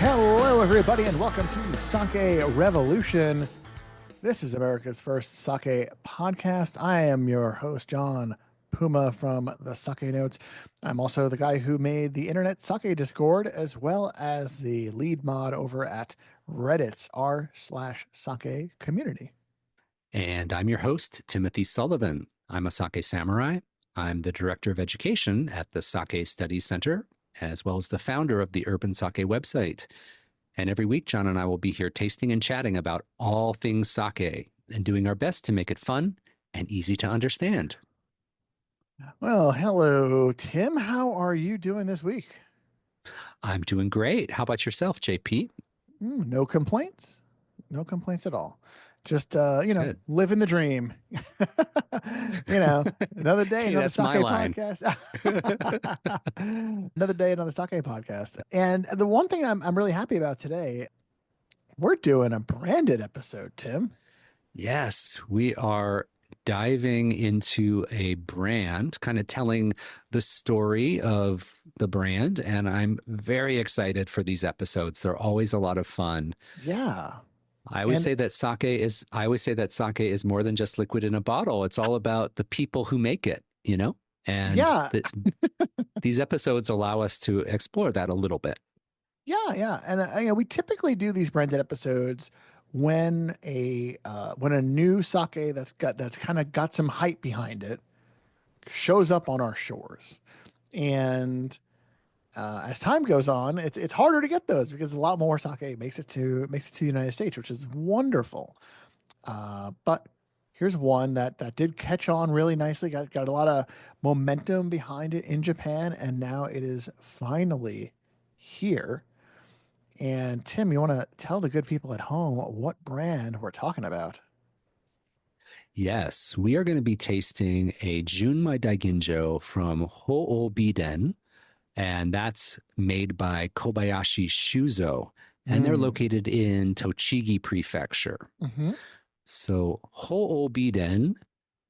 Hello, everybody, and welcome to Sake Revolution. This is America's first sake podcast. I am your host, John Puma from the Sake Notes. I'm also the guy who made the Internet Sake Discord, as well as the lead mod over at Reddit's r/sake community. And I'm your host, Timothy Sullivan. I'm a sake samurai. I'm the director of education at the Sake Studies Center, as well as the founder of the Urban Sake website. And every week, John and I will be here tasting and chatting about all things sake and doing our best to make it fun and easy to understand. Well, hello, Tim. How are you doing this week? I'm doing great. How about yourself, JP? No complaints. No complaints at all. Just, Good. living the dream. Another day, Hey, another that's sake my line. podcast. Another day, another sake podcast. And the one thing I'm really happy about today, we're doing a branded episode, Tim. Yes, we are diving into a brand, kind of telling the story of the brand. And I'm very excited for these episodes. They're always a lot of fun. Yeah. I always say that sake is more than just liquid in a bottle. It's all about the people who make it, And yeah. These episodes allow us to explore that a little bit. Yeah. And we typically do these branded episodes when a new sake that's kind of got some hype behind it shows up on our shores. And as time goes on, it's harder to get those because a lot more sake makes it to the United States, which is wonderful. But here's one that did catch on really nicely, got a lot of momentum behind it in Japan, and now it is finally here. And Tim, you want to tell the good people at home what brand we're talking about? Yes, we are going to be tasting a Junmai Daiginjo from Hououbiden, and that's made by Kobayashi Shuzo, and they're located in Tochigi Prefecture. Mm-hmm. So Hououbiden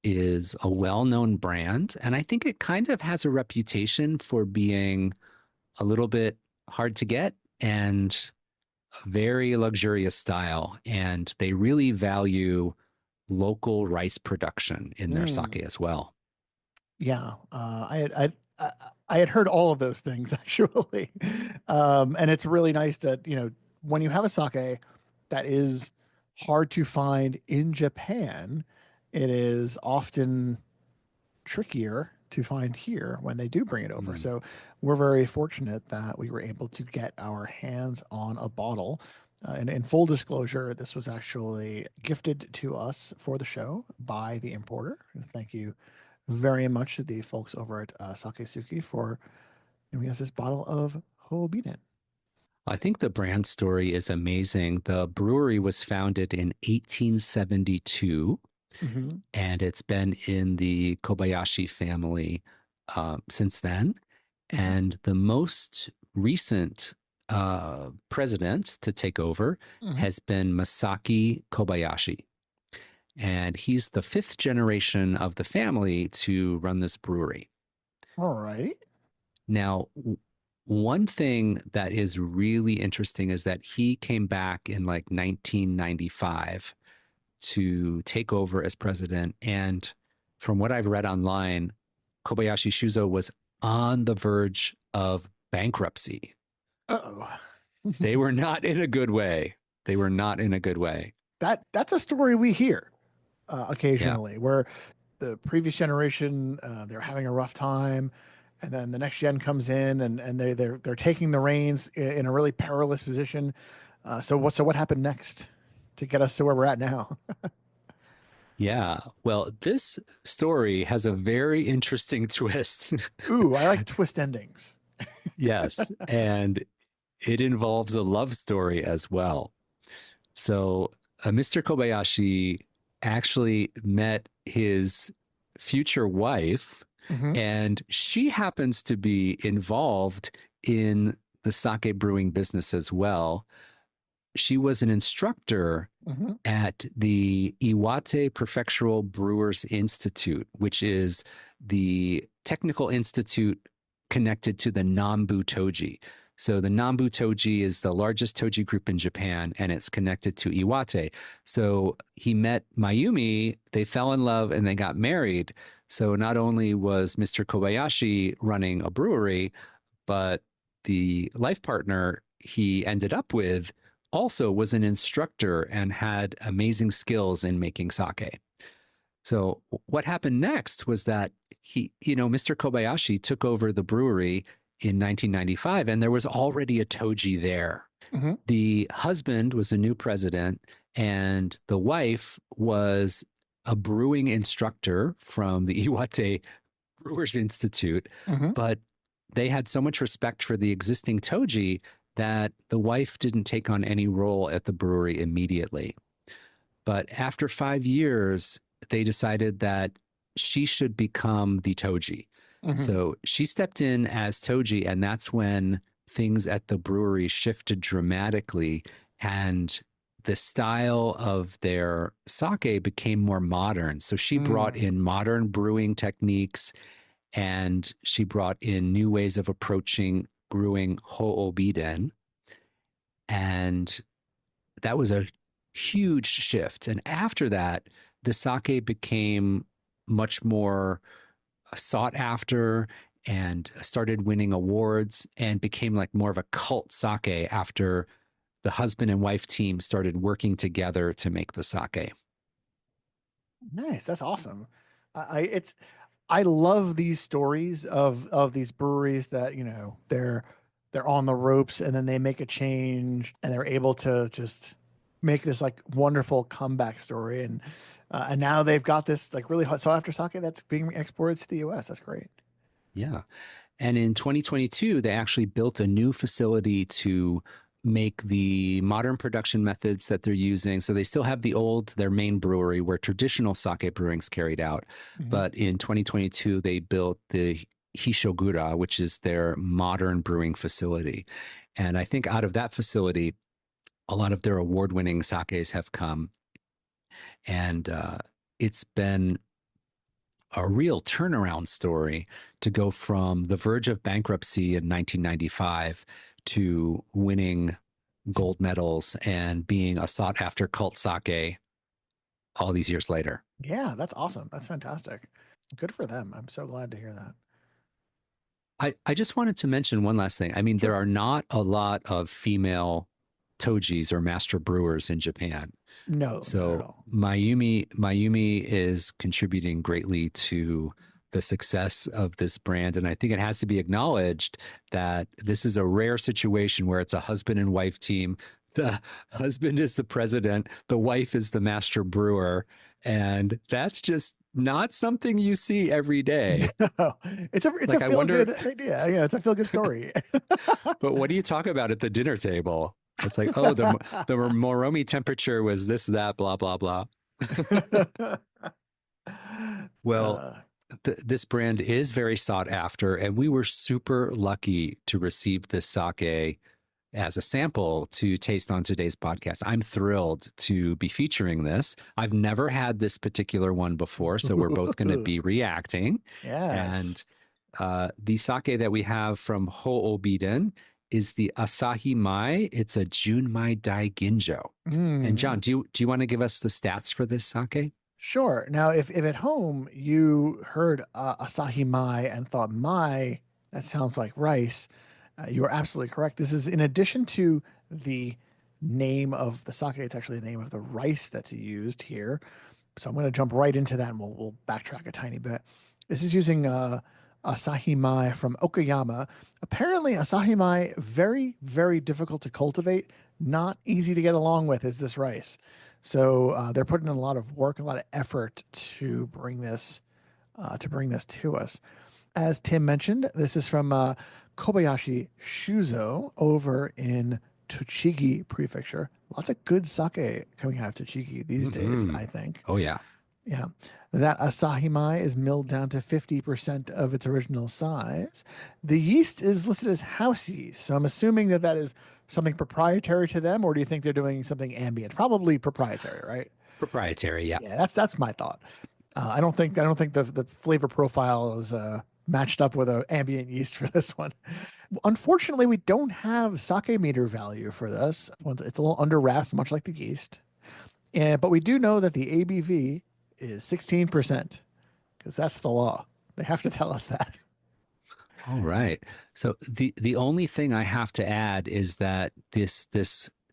is a well-known brand, and I think it kind of has a reputation for being a little bit hard to get and a very luxurious style, and they really value local rice production in their sake as well. Yeah, I had heard all of those things actually, and it's really nice that when you have a sake that is hard to find in Japan, it is often trickier to find here when they do bring it over. So we're very fortunate that we were able to get our hands on a bottle. And in full disclosure, this was actually gifted to us for the show by the importer. Thank you very much to the folks over at Sakesuki for giving us this bottle of Hououbiden. I think the brand story is amazing. The brewery was founded in 1872, and it's been in the Kobayashi family since then. And the most recent president to take over has been Masaki Kobayashi. And he's the fifth generation of the family to run this brewery. All right. Now, one thing that is really interesting is that he came back in like 1995 to take over as president. And from what I've read online, Kobayashi Shuzo was on the verge of bankruptcy. Uh-oh. They were not in a good way. That's a story we hear occasionally, where the previous generation they're having a rough time, and then the next gen comes in and they're taking the reins in a really perilous position. So what happened next to get us to where we're at now? Yeah. Well, this story has a very interesting twist. Ooh, I like twist endings. Yes. And it involves a love story as well. So Mr. Kobayashi actually met his future wife, and she happens to be involved in the sake brewing business as well. She was an instructor at the Iwate Prefectural Brewers Institute, which is the technical institute connected to the Nambu Toji. So the Nambu Toji is the largest Toji group in Japan, and it's connected to Iwate. So he met Mayumi, they fell in love, and they got married. So not only was Mr. Kobayashi running a brewery, but the life partner he ended up with also was an instructor and had amazing skills in making sake. So what happened next was that Mr. Kobayashi took over the brewery in 1995, and there was already a Toji there. Mm-hmm. The husband was a new president, and the wife was a brewing instructor from the Iwate Brewers Institute. Mm-hmm. But they had so much respect for the existing Toji that the wife didn't take on any role at the brewery immediately. But after 5 years, they decided that she should become the Toji. Mm-hmm. So she stepped in as Toji, and that's when things at the brewery shifted dramatically, and the style of their sake became more modern. So she brought in modern brewing techniques, and she brought in new ways of approaching brewing Hououbiden. And that was a huge shift. And after that, the sake became much more sought after and started winning awards and became like more of a cult sake after the husband and wife team started working together to make the sake. Nice. That's awesome. I love these stories of these breweries that, they're on the ropes and then they make a change and they're able to just make this like wonderful comeback story. And now they've got this like really hot sought after sake that's being exported to the US. That's great. Yeah. And in 2022, they actually built a new facility to make the modern production methods that they're using. So they still have their main brewery where traditional sake brewing's carried out. Mhm. But in 2022, they built the Hishogura, which is their modern brewing facility. And I think out of that facility, a lot of their award-winning sakes have come. And it's been a real turnaround story to go from the verge of bankruptcy in 1995 to winning gold medals and being a sought after cult sake all these years later. Yeah, that's awesome. That's fantastic. Good for them. I'm so glad to hear that. I just wanted to mention one last thing. I mean, Sure. there are not a lot of female Tojis or master brewers in Japan. No, not at So all. Mayumi is contributing greatly to the success of this brand. And I think it has to be acknowledged that this is a rare situation where it's a husband and wife team. The husband is the president, the wife is the master brewer. And that's just not something you see every day. No, it's a Like, I feel wonder, good idea. Yeah, it's a feel good story. but what do you talk about at the dinner table? It's like, oh, the Moromi temperature was this, that, blah, blah, blah. Well, uh, this brand is very sought after, and we were super lucky to receive this sake as a sample to taste on today's podcast. I'm thrilled to be featuring this. I've never had this particular one before, so we're both going to be reacting. yes. And the sake that we have from Hououbiden is the Asahi Mai. It's a Junmai Daiginjo. And John, Mm. do you want to give us the stats for this sake? Sure. Now, if at home you heard Asahi Mai and thought Mai, that sounds like rice, you are absolutely correct. This is in addition to the name of the sake, it's actually the name of the rice that's used here. So I'm going to jump right into that and we'll backtrack a tiny bit. This is using Asahi Mai from Okayama. Apparently, Asahi Mai, very, very difficult to cultivate, not easy to get along with is this rice. So they're putting in a lot of work, a lot of effort to bring this to us. As Tim mentioned, this is from Kobayashi Shuzo over in Tochigi Prefecture. Lots of good sake coming out of Tochigi these days, Mm-hmm. I think. Oh, yeah. Yeah. That Asahi Mai is milled down to 50% of its original size. The yeast is listed as house yeast. So I'm assuming that is something proprietary to them, or do you think they're doing something ambient? Probably proprietary, right? Proprietary, yeah. Yeah, that's my thought. I don't think the flavor profile is matched up with an ambient yeast for this one. Unfortunately, we don't have sake meter value for this. It's a little under wraps, much like the yeast. And but we do know that the ABV is 16% because that's the law. They have to tell us that. All right. So the only thing I have to add is that this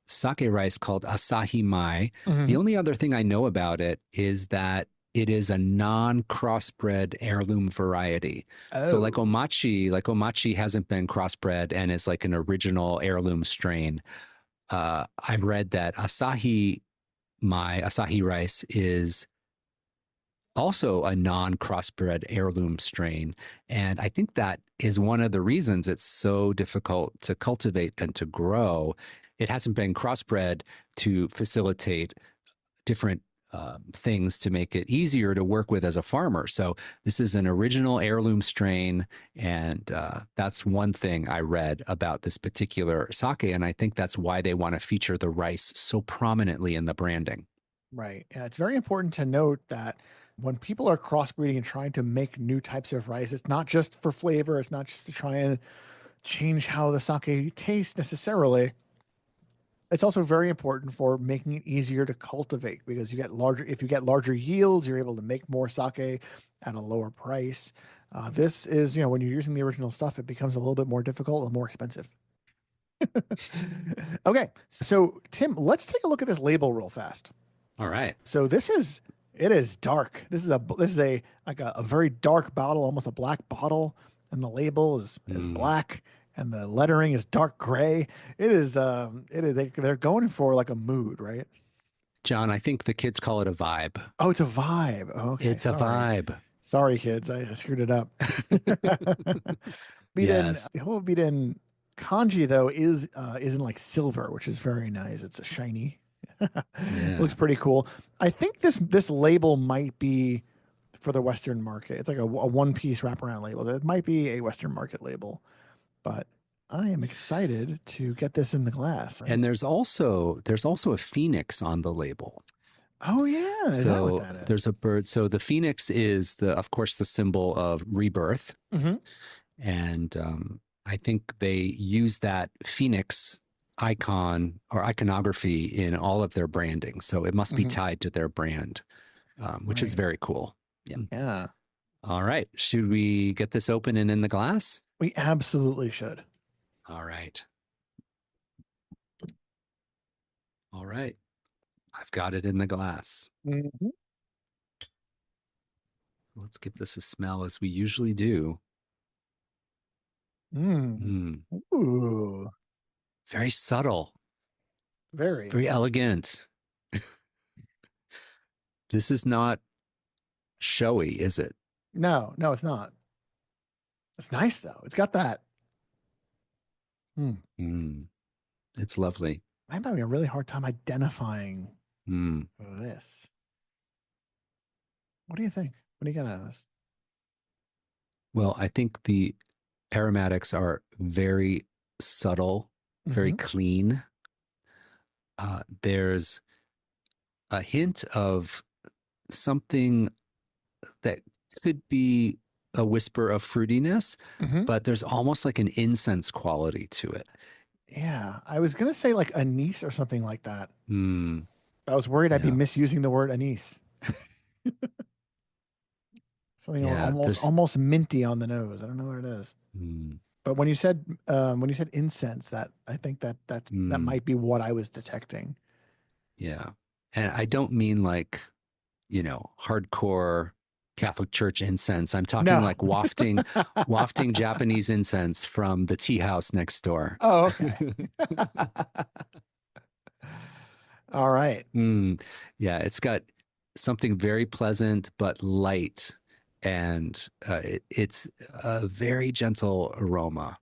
sake rice called Asahi Mai, the Hmm. only other thing I know about it is that it is a non-crossbred heirloom variety. So Oh, like omachi hasn't been crossbred and is like an original heirloom strain. I've read that Asahi Mai, Asahi rice is also a non-crossbred heirloom strain. And I think that is one of the reasons it's so difficult to cultivate and to grow. It hasn't been crossbred to facilitate different things to make it easier to work with as a farmer. So this is an original heirloom strain, and that's one thing I read about this particular sake, and I think that's why they want to feature the rice so prominently in the branding. right. Yeah, it's very important to note that when people are crossbreeding and trying to make new types of rice, it's not just for flavor. It's not just to try and change how the sake tastes necessarily. It's also very important for making it easier to cultivate because if you get larger yields, you're able to make more sake at a lower price. This is, when you're using the original stuff, it becomes a little bit more difficult and more expensive. Okay, so Tim, let's take a look at this label real fast. All right. So it is dark. This is a like a very dark bottle, almost a black bottle, and the label is Mm. black, and the lettering is dark gray. They're going for like a mood, right? John, I think the kids call it a vibe. Oh, it's a vibe. Oh, okay, It's a sorry, vibe. sorry, kids, I screwed it up. Yes. The Hououbiden kanji though is in like silver, which is very nice. It's a shiny. Looks Yeah. pretty cool. I think this label might be for the Western market. It's like a one piece wraparound label. It might be a Western market label, but I am excited to get this in the glass. And there's also a phoenix on the label. Oh yeah, is that what So that is? there's a bird. So the phoenix is the of course the symbol of rebirth. Mm-hmm. And I think they use that phoenix icon or iconography in all of their branding. So it must be Mm-hmm. tied to their brand, which is Right. very cool. Yeah. Yeah, All right. Should we get this open and in the glass? we absolutely should. All right. All right. I've got it in the glass. Mm-hmm. Let's give this a smell as we usually do. Mm. Mm, Ooh, very subtle, very. very elegant. This is not showy, is it? No, no, it's not. It's nice though. It's got that. Hmm. Mm, it's lovely. I'm having a really hard time identifying Mm. this. What do you think? What do you get out of this? Well, I think the aromatics are very subtle, very Mm-hmm. clean. There's a hint of something that could be a whisper of fruitiness, Mm-hmm. but there's almost like an incense quality to it. Yeah, I was gonna say like anise or something like that. Mm, I was worried I'd be yeah, misusing the word anise. Something yeah. This. almost minty on the nose. I don't know what it is. Mm, But when you said incense, that I think that mm, might be what I was detecting. yeah, and I don't mean like hardcore Catholic Church incense. I'm talking No. like wafting Japanese incense from the tea house next door. Oh, okay. All right. Mm, yeah, it's got something very pleasant but light, and it's a very gentle aroma.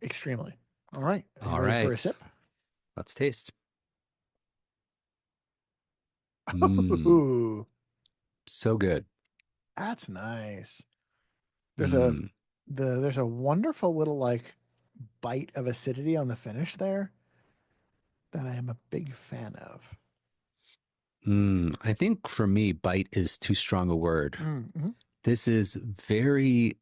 Extremely. All right. Are you All ready for a right, sip? let's taste. Mm, Ooh, so good. that's nice. There's a Mm, there's a wonderful little like bite of acidity on the finish there that I am a big fan of. I think for me, bite is too strong a word. Mm-hmm. This is very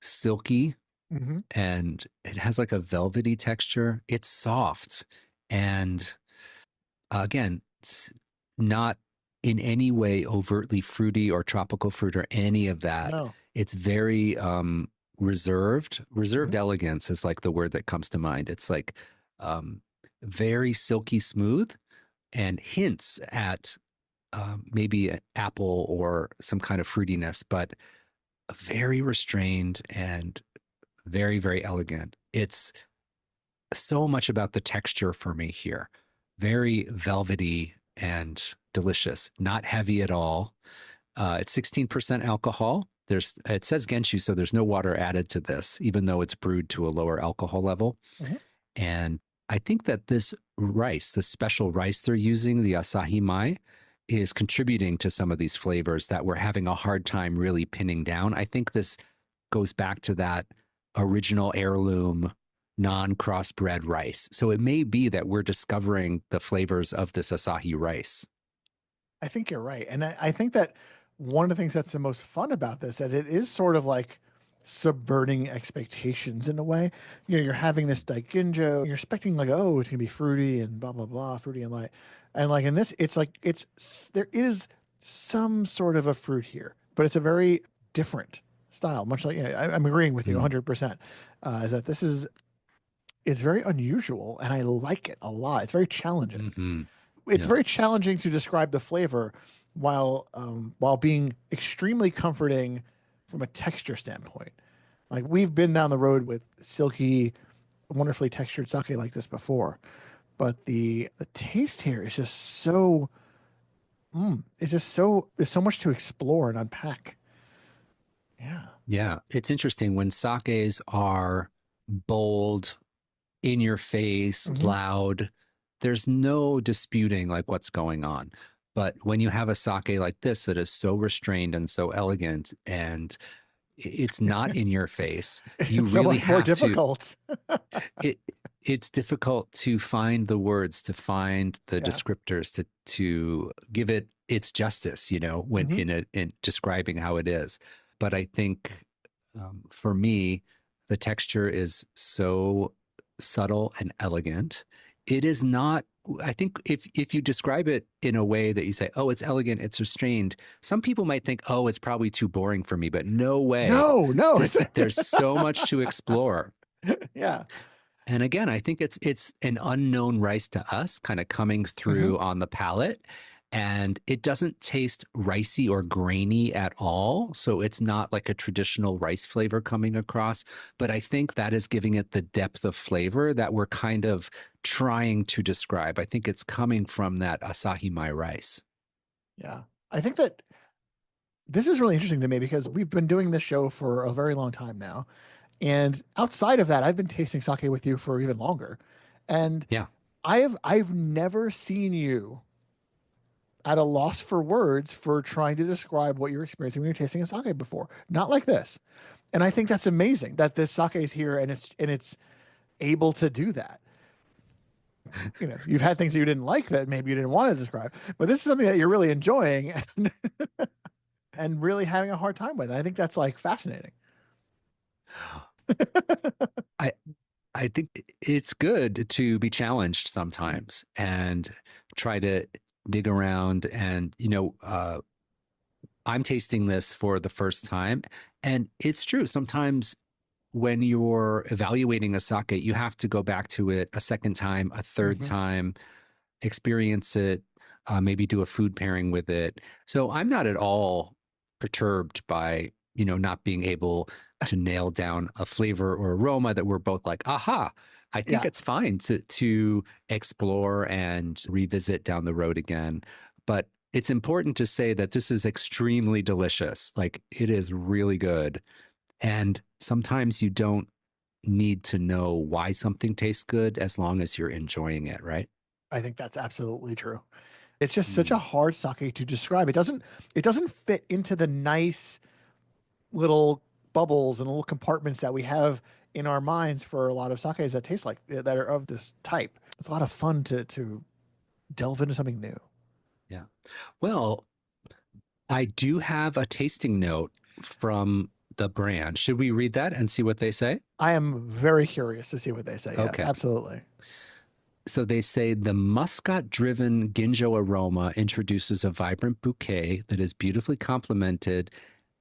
silky. Hmm. and it has like a velvety texture. It's soft. And again, it's not in any way overtly fruity or tropical fruit or any of that. No. It's very reserved. Hmm. Reserved elegance is like the word that comes to mind. It's like um, very silky smooth and hints at maybe an apple or some kind of fruitiness, but very restrained and very, very elegant. It's so much about the texture for me here. Very velvety and delicious, not heavy at all. It's 16% alcohol. It says Genshu, so there's no water added to this, even though it's brewed to a lower alcohol level. Hmm. And I think that this rice, the special rice they're using, the Asahi Mai, is contributing to some of these flavors that we're having a hard time really pinning down. I think this goes back to that original heirloom non-crossbred rice. So it may be that we're discovering the flavors of this Asahi rice. I think you're right. And I think that one of the things that's the most fun about this, that it is sort of like subverting expectations in a way. You know, you're having this Daiginjo, you're expecting like, oh, it's gonna be fruity and blah blah blah, fruity and light. And like in this, it's like there is some sort of a fruit here, but it's a very different style, much like, I'm agreeing with you Mm. 100%. Is that this is it's very unusual and I like it a lot. It's very challenging. Mm-hmm. It's Yeah. very challenging to describe the flavor while being extremely comforting from a texture standpoint. Like we've been down the road with silky, wonderfully textured sake like this before, but the taste here is just so it's just so there's so much to explore and unpack. Yeah. Yeah. It's interesting when sakes are bold, in your face, Hmm. loud, there's no disputing like what's going on. But when you have a sake like this that is so restrained and so elegant and it's not in your face, you It's so really much more have to difficult. it it's difficult to find the words, to find the Yeah. descriptors to give it its justice, when Hmm. in describing how it is. But I think for me, the texture is so subtle and elegant. It is not. I think if you describe it in a way that you say, "Oh, it's elegant, it's restrained," some people might think, "Oh, it's probably too boring for me." But no way. No, no, it's There's so much to explore. yeah. And again, I think it's an unknown rice to us, kind of coming Hmm. through on the palate. And it doesn't taste ricey or grainy at all. So it's not like a traditional rice flavor coming across. But I think that is giving it the depth of flavor that we're kind of trying to describe. I think it's coming from that Asahi Mai rice. Yeah. I think that this is really interesting to me because we've been doing this show for a very long time now. And outside of that, I've been tasting sake with you for even longer. And Yeah. I've never seen you at a loss for words for trying to describe what you're experiencing when you're tasting a sake before. Not like this. And I think that's amazing that this sake is here and it's able to do that. You know, you've had things that you didn't like that maybe you didn't want to describe, but this is something that you're really enjoying and really having a hard time with. I think that's like fascinating. I I think it's good to be challenged sometimes and try to dig around and I'm tasting this for the first time. And it's true. Sometimes when you're evaluating a sake, you have to go back to it a second time, a third Hmm. time, experience it, maybe do a food pairing with it. So I'm not at all perturbed by, not being able to nail down a flavor or aroma that we're both like, aha. I think Yeah, it's fine to explore and revisit down the road again. But it's important to say that this is extremely delicious. Like it is really good. And sometimes you don't need to know why something tastes good as long as you're enjoying it, right? I think that's absolutely true. It's just such a Mm. hard sake to describe. It doesn't fit into the nice little bubbles and little compartments that we have in our minds for a lot of sakes that taste like that are of this type. It's a lot of fun to delve into something new. Yeah. Well, I do have a tasting note from the brand. Should we read that and see what they say? I am very curious to see what they say. Yes, Okay. absolutely. So they say the muscat driven Ginjo aroma introduces a vibrant bouquet that is beautifully complemented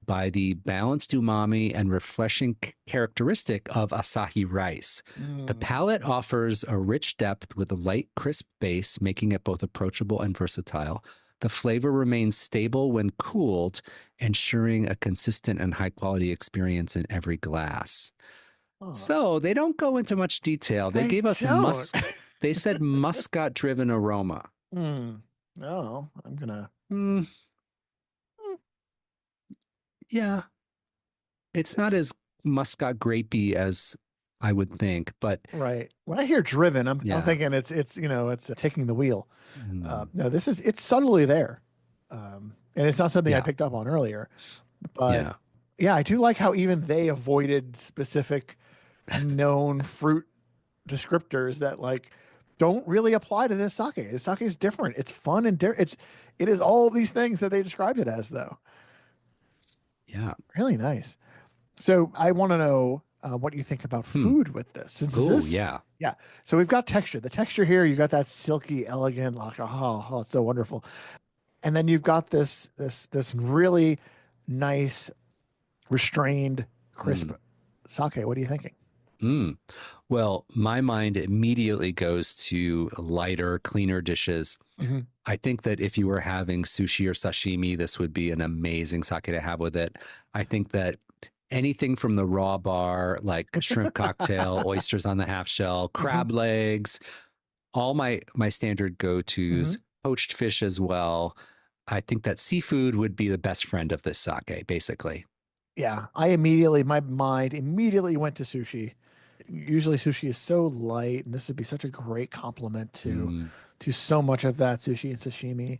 by the balanced umami and refreshing characteristic of Asahi rice. The Mm. palate offers a rich depth with a light, crisp base, making it both approachable and versatile. The flavor remains stable when cooled, ensuring a consistent and high quality experience in every glass. Oh, So they don't go into much detail. They they gave us don't. they said muscat driven aroma. Hmm. No, I'm gonna. Mm, Mm, yeah, it's not It's as muscat grapey as I would think, but right. When I hear driven, I'm yeah. thinking it's it's taking the wheel. Mm, No, this is it's subtly there, and it's not something I yeah. picked up on earlier. But Yeah. yeah, I do like how even they avoided specific known fruit descriptors that like don't really apply to this sake. This sake is different. It's fun and it is all these things that they described it as though. Yeah. Really nice. So I want to know what you think about Hmm. food with this. Since this Oh, is yeah. yeah. So we've got texture. The texture here, you got that silky, elegant, like it's so wonderful. And then you've got this really nice, restrained, crisp Mm. sake. What are you thinking? Mm. Well, my mind immediately goes to lighter, cleaner dishes. Hmm. I think that if you were having sushi or sashimi, this would be an amazing sake to have with it. I think that anything from the raw bar, like shrimp cocktail, oysters on the half shell, Hmm. crab legs, all my standard Hmm. go-tos, poached fish as well. I think that seafood would be the best friend of this sake, basically. Yeah, my mind immediately went to sushi. Usually sushi is so light, and this would be such a great complement Mm, to so much of that sushi and sashimi.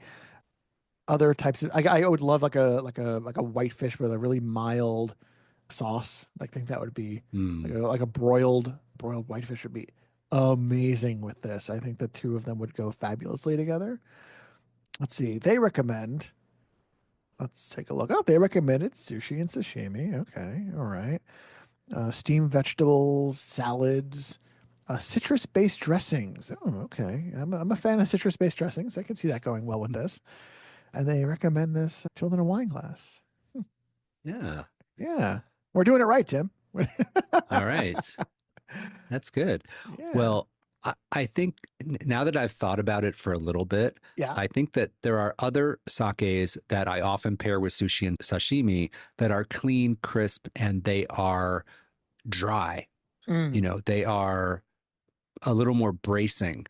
Other types of I would love like a white fish with a really mild sauce. I think that would be mm, like a broiled whitefish would be amazing with this. I think the two of them would go fabulously together. Let's see. They recommend. Let's take a look. Oh, they recommended sushi and sashimi. Okay, all right. Steamed vegetables, salads, citrus-based dressings. Oh, okay. I'm a fan of citrus-based dressings. I can see that going well with this. And they recommend this chilled in a wine glass. yeah. Yeah, we're doing it right, Tim. All right. That's good. Yeah, Well, I think now that I've thought about it for a little bit, yeah. I think that there are other sakes that I often pair with sushi and sashimi that are clean, crisp, and they are dry. You Mm. know, they are a little more bracing.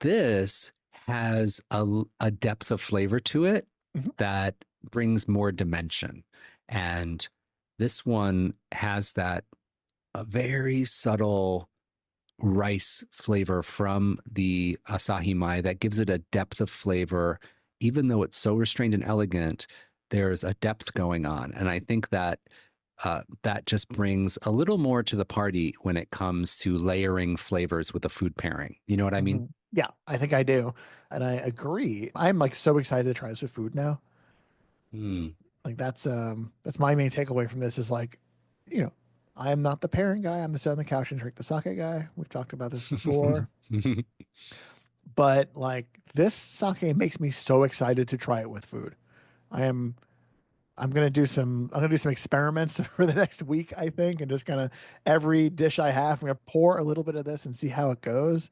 This has a depth of flavor to it Mhm. that brings more dimension. And this one has that a very subtle rice flavor from the Asahi Mai that gives it a depth of flavor. Even though it's so restrained and elegant, there's a depth going on. And I think that that just brings a little more to the party when it comes to layering flavors with a food pairing. You know what I mean? Mhm. Yeah, I think I do. And I agree. I'm like so excited to try this with food now. Mm. Like that's my main takeaway from this is like, you know, I am not the pairing guy. I'm the sit on the couch and drink the sake guy. We've talked about this before. But like this sake makes me so excited to try it with food. I am I'm gonna do some experiments for the next week, I think, and just kind of every dish I have, I'm gonna pour a little bit of this and see how it goes.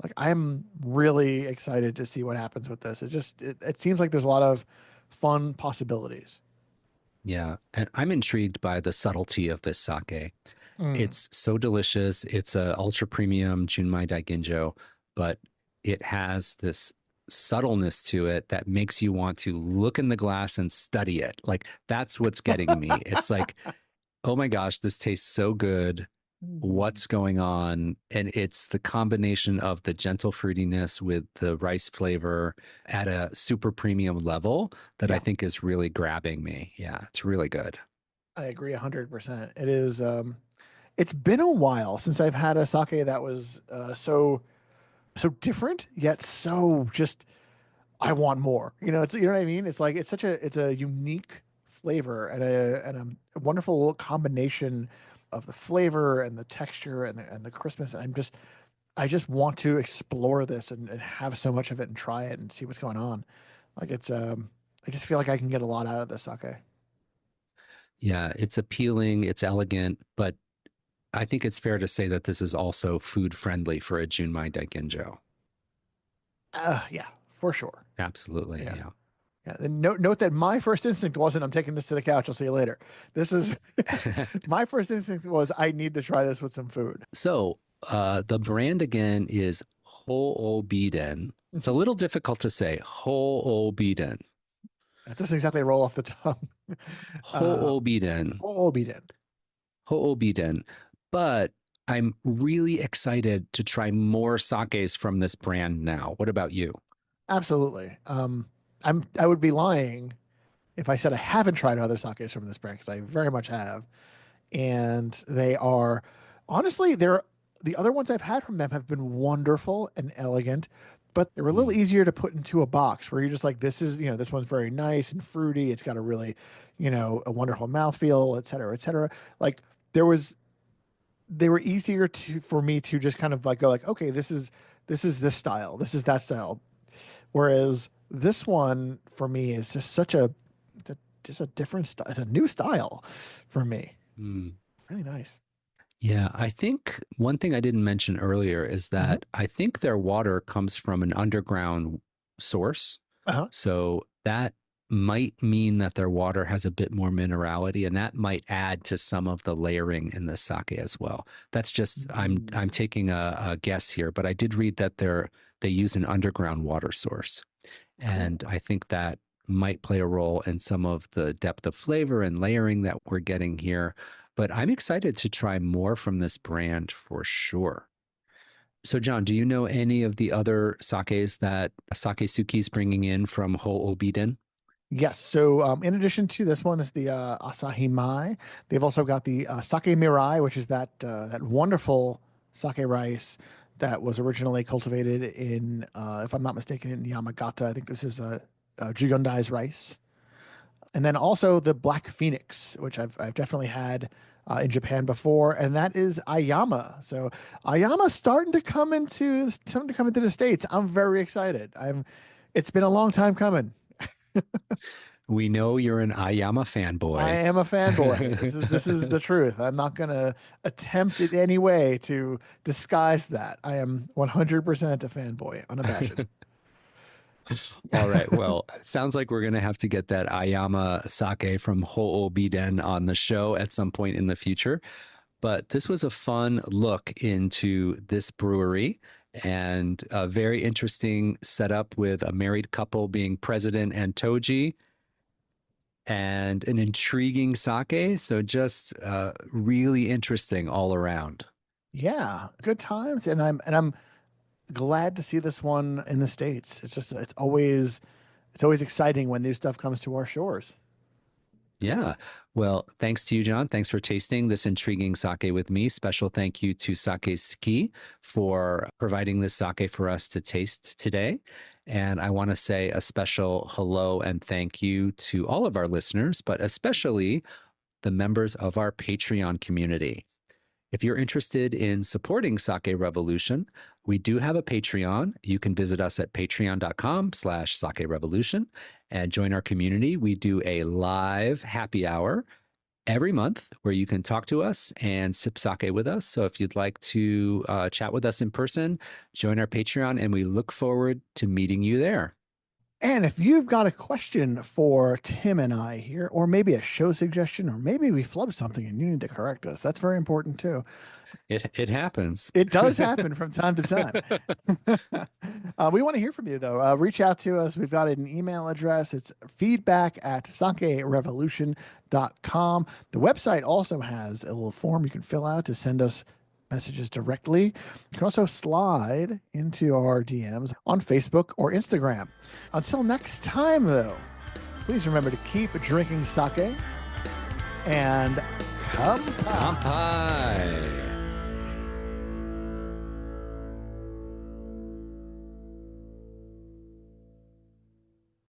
Like I'm really excited to see what happens with this. It seems like there's a lot of fun possibilities. Yeah. And I'm intrigued by the subtlety of this sake. Mm. It's so delicious. It's a ultra premium Junmai Daiginjo, but it has this subtleness to it that makes you want to look in the glass and study it. Like that's what's getting me. It's like, oh my gosh, this tastes so good. Mhm. What's going on? And it's the combination of the gentle fruitiness with the rice flavor at a super premium level that I Yeah, think is really grabbing me. Yeah, it's really good. I agree 100%. It is it's been a while since I've had a sake that was so different yet so just I want more. You know, it's you know what I mean? It's like it's a unique flavor and a wonderful combination of the flavor and the texture and the crispness. I just want to explore this and have so much of it and try it and see what's going on. Like I just feel like I can get a lot out of this sake. Yeah, it's appealing, it's elegant, but I think it's fair to say that this is also food friendly for a Junmai Daiginjo. Yeah, for sure. Absolutely. Yeah. Yeah. Yeah. And note that my first instinct wasn't I'm taking this to the couch. I'll see you later. This is my first instinct was I need to try this with some food. So the brand again is Hououbiden. It's a little difficult to say. Hououbiden. It doesn't exactly roll off the tongue. Hououbiden. Hououbiden. Hououbiden. But I'm really excited to try more sakes from this brand now. What about you? Absolutely. I would be lying if I said I haven't tried other sakes from this brand because I very much have. And they are honestly, they're the other ones I've had from them have been wonderful and elegant, but they were a little Mm. easier to put into a box where you're just like, this is, this one's very nice and fruity. It's got a really, a wonderful mouthfeel, et cetera, et cetera. Like there was, they were easier for me to just kind of like go like, okay, this style, this is that style. Whereas this one for me is just just a different style. It's a new style for me. Mm. Really nice. Yeah, I think one thing I didn't mention earlier is Mhm. that I think their water comes from an underground source. Uh-huh. So that might mean that their water has a bit more minerality, and that might add to some of the layering in the sake as well. That's just I'm taking a guess here, but I did read that they use an underground water source. Cool. And I think that might play a role in some of the depth of flavor and layering that we're getting here. But I'm excited to try more from this brand for sure. So, John, do you know any of the other sakes that Suki is bringing in from Hououbiden? Yes. So, in addition to this one, is the Asahi Mai. They've also got the Sake Mirai, which is that wonderful sake rice that was originally cultivated in, if I'm not mistaken, in Yamagata. I think this is a Jugondai's rice. And then also the Black Phoenix, which I've definitely had in Japan before, and that is Ayama. So Ayama's starting to come into the States. I'm very excited. It's been a long time coming. We know you're an Ayama I fanboy. am a fanboy. This is the truth. I'm not gonna attempt in any way to disguise that. I am 100% a fanboy, unabashed. All right. Well, it sounds like we're going to have to get that Ayama sake from Hououbiden on the show at some point in the future. But this was a fun look into this brewery and a very interesting setup with a married couple being president and Toji and an intriguing sake. So just really interesting all around. Yeah, good times, and I'm glad to see this one in the States. It's always exciting when new stuff comes to our shores. Yeah. Well, thanks to you, John. Thanks for tasting this intriguing sake with me. Special thank you to Sake Ski for providing this sake for us to taste today. And I want to say a special hello and thank you to all of our listeners, but especially the members of our Patreon community. If you're interested in supporting Sake Revolution, we do have a Patreon. You can visit us at patreon.com/Sake Revolution and join our community. We do a live happy hour every month where you can talk to us and sip sake with us. So if you'd like to chat with us in person, join our Patreon, and we look forward to meeting you there. And if you've got a question for Tim and I here, or maybe a show suggestion, or maybe we flubbed something and you need to correct us, that's very important too. It happens. It does happen from time to time. We want to hear from you, though. Reach out to us. We've got an email address. It's feedback@sakerevolution.com. The website also has a little form you can fill out to send us messages directly. You can also slide into our DMs on Facebook or Instagram. Until next time, though, please remember to keep drinking sake and come. Kampai.